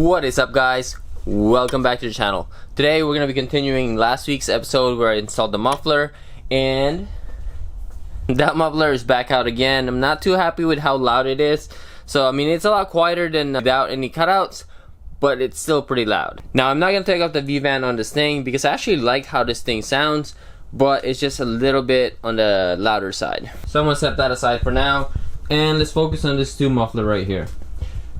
What is up, guys? Welcome back to the channel. Today we're going to be continuing last week's episode where I installed the muffler, and that muffler is back out again. I'm not too happy with how loud it is. So I mean, it's a lot quieter than without any cutouts, but it's still pretty loud. Now I'm not going to take off the V-band on this thing because I actually like how this thing sounds, but it's just a little bit on the louder side. So I'm going to set that aside for now, and let's focus on this two muffler right here.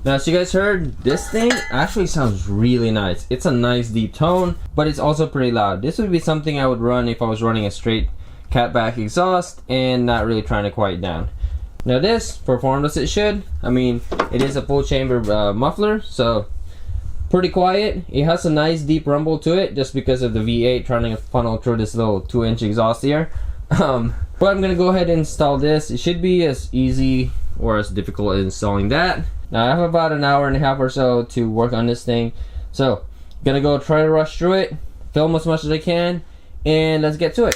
Now, as you guys heard, this thing actually sounds really nice. It's a nice deep tone, but it's also pretty loud. This would be something I would run if I was running a straight catback exhaust and not really trying to quiet down. Now this performed as it should. I mean, it is a full chamber muffler, so pretty quiet. It has a nice deep rumble to it just because of the V8 trying to funnel through this little 2-inch exhaust here. But I'm gonna go ahead and install this. It should be as easy or as difficult as installing that. Now I have about an hour and a half or so to work on this thing, so I'm gonna go try to rush through it, film as much as I can, and let's get to it.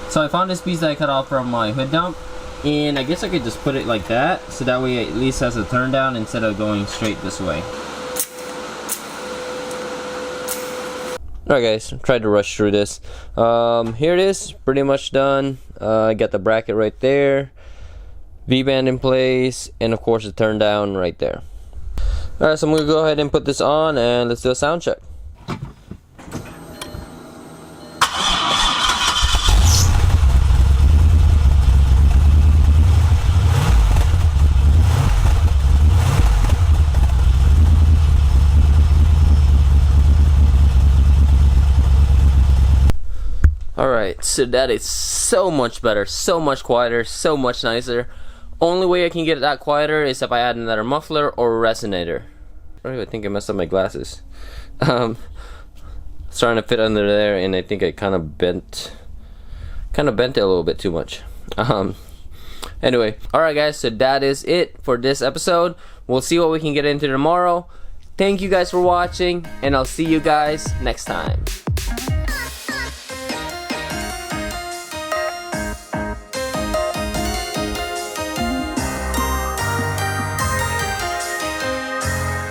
So I found this piece that I cut off from my hood dump, and I guess I could just put it like that, so that way it at least has a turn down instead of going straight this way. Alright guys, tried to rush through this. Here it is, pretty much done. I got the bracket right there, V-band in place, and of course the turn down right there. Alright, so I'm going to go ahead and put this on and let's do a sound check. Alright, so that is so much better, so much quieter, so much nicer. Only way I can get it that quieter is if I add another muffler or a resonator. I think I messed up my glasses. It's trying to fit under there, and I think I kind of bent it a little bit too much. Anyway, alright guys, so that is it for this episode. We'll see what we can get into tomorrow. Thank you guys for watching, and I'll see you guys next time.